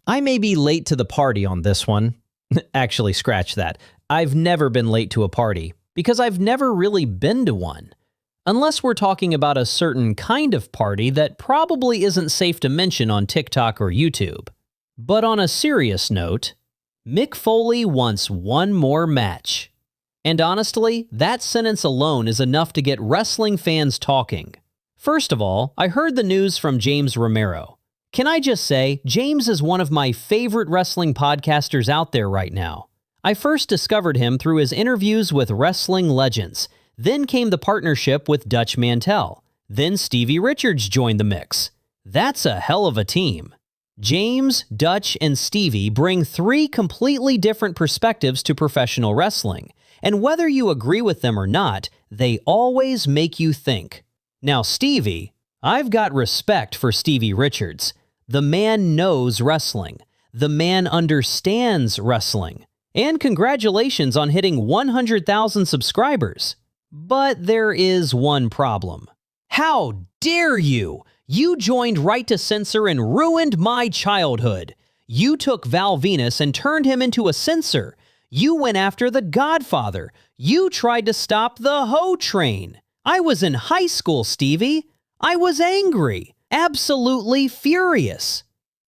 I may be late to the party on this one. Actually, scratch that. I've never been late to a party because I've never really been to one. Unless we're talking about a certain kind of party that probably isn't safe to mention on TikTok or YouTube. But on a serious note, Mick Foley wants one more match. And honestly, that sentence alone is enough to get wrestling fans talking. First of all, I heard the news from James Romero. Can I just say, James is one of my favorite wrestling podcasters out there right now. I first discovered him through his interviews with wrestling legends. Then came the partnership with Dutch Mantel. Then Stevie Richards joined the mix. That's a hell of a team. James, Dutch, and Stevie bring three completely different perspectives to professional wrestling. And whether you agree with them or not, they always make you think. Now Stevie, I've got respect for Stevie Richards. The man knows wrestling. The man understands wrestling. And congratulations on hitting 100,000 subscribers. But there is one problem. How dare you! You joined Right to Censor and ruined my childhood. You took Val Venus and turned him into a censor. You went after the Godfather. You tried to stop the Ho Train. I was in high school, Stevie. I was angry. Absolutely furious.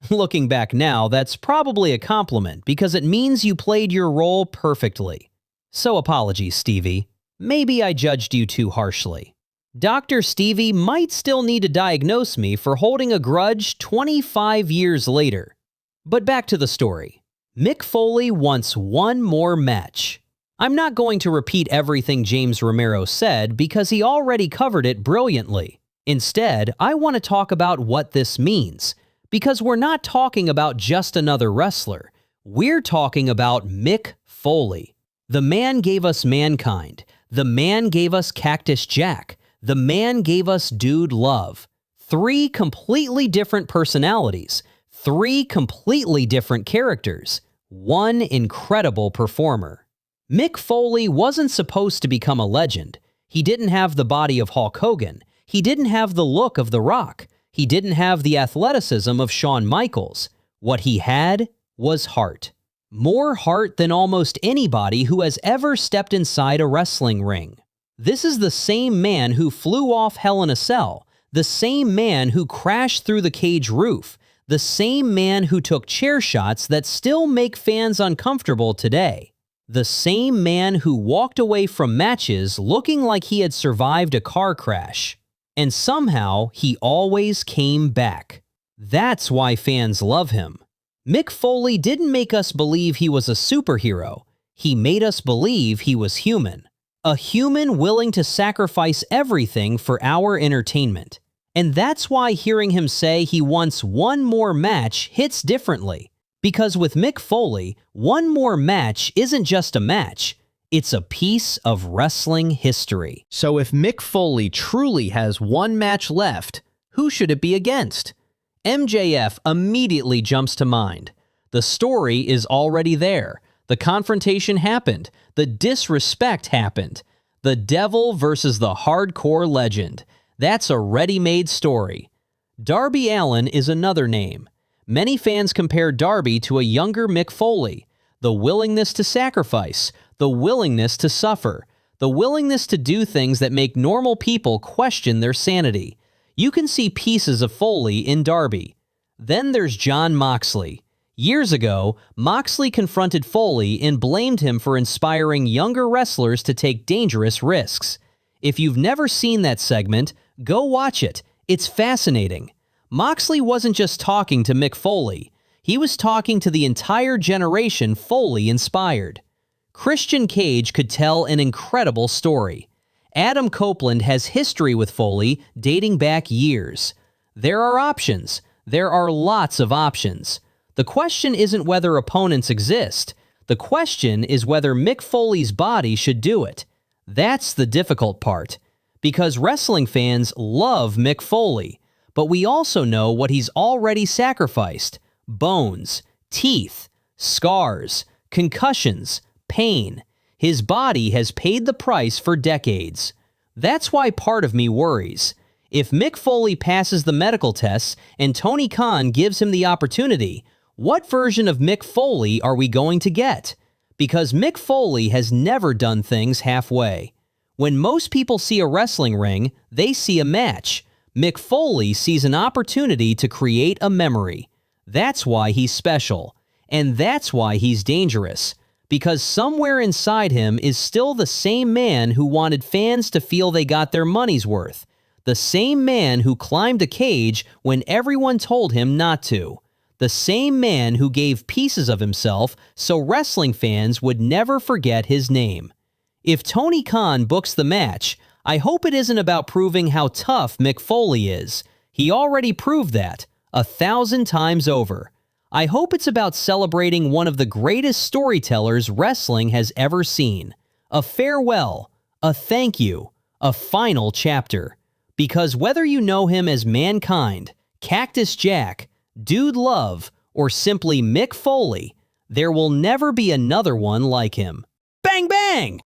Looking back now, that's probably a compliment because it means you played your role perfectly. So apologies, Stevie. Maybe I judged you too harshly. Dr. Stevie might still need to diagnose me for holding a grudge 25 years later. But back to the story. Mick Foley wants one more match. I'm not going to repeat everything James Romero said because he already covered it brilliantly. Instead, I want to talk about what this means, because we're not talking about just another wrestler. We're talking about Mick Foley. The man gave us Mankind. The man gave us Cactus Jack. The man gave us Dude Love. Three completely different personalities. Three completely different characters. One incredible performer. Mick Foley wasn't supposed to become a legend. He didn't have the body of Hulk Hogan. He didn't have the look of The Rock. He didn't have the athleticism of Shawn Michaels. What he had was heart. More heart than almost anybody who has ever stepped inside a wrestling ring. This is the same man who flew off Hell in a Cell, the same man who crashed through the cage roof, the same man who took chair shots that still make fans uncomfortable today. The same man who walked away from matches looking like he had survived a car crash. And somehow, he always came back. That's why fans love him. Mick Foley didn't make us believe he was a superhero. He made us believe he was human. A human willing to sacrifice everything for our entertainment. And that's why hearing him say he wants one more match hits differently. Because with Mick Foley, one more match isn't just a match. It's a piece of wrestling history. So if Mick Foley truly has one match left, who should it be against? MJF immediately jumps to mind. The story is already there. The confrontation happened. The disrespect happened. The devil versus the hardcore legend. That's a ready-made story. Darby Allin is another name. Many fans compare Darby to a younger Mick Foley. The willingness to sacrifice, the willingness to suffer, the willingness to do things that make normal people question their sanity. You can see pieces of Foley in Darby. Then there's Jon Moxley. Years ago, Moxley confronted Foley and blamed him for inspiring younger wrestlers to take dangerous risks. If you've never seen that segment, go watch it. It's fascinating. Moxley wasn't just talking to Mick Foley. He was talking to the entire generation Foley inspired. Christian Cage could tell an incredible story. Adam Copeland has history with Foley dating back years. There are options. There are lots of options. The question isn't whether opponents exist. The question is whether Mick Foley's body should do it. That's the difficult part. Because wrestling fans love Mick Foley, but we also know what he's already sacrificed. Bones, teeth, scars, concussions, pain. His body has paid the price for decades. That's why part of me worries. If Mick Foley passes the medical tests and Tony Khan gives him the opportunity, What version of Mick Foley are we going to get? Because Mick Foley has never done things halfway. When most people see a wrestling ring, they see a match. Mick Foley sees an opportunity to create a memory. That's why he's special. And that's why he's dangerous. Because somewhere inside him is still the same man who wanted fans to feel they got their money's worth. The same man who climbed a cage when everyone told him not to. The same man who gave pieces of himself so wrestling fans would never forget his name. If Tony Khan books the match, I hope it isn't about proving how tough Mick Foley is. He already proved that 1,000 times over. I hope it's about celebrating one of the greatest storytellers wrestling has ever seen. A farewell, a thank you, a final chapter. Because whether you know him as Mankind, Cactus Jack, Dude Love, or simply Mick Foley, there will never be another one like him. Bang bang!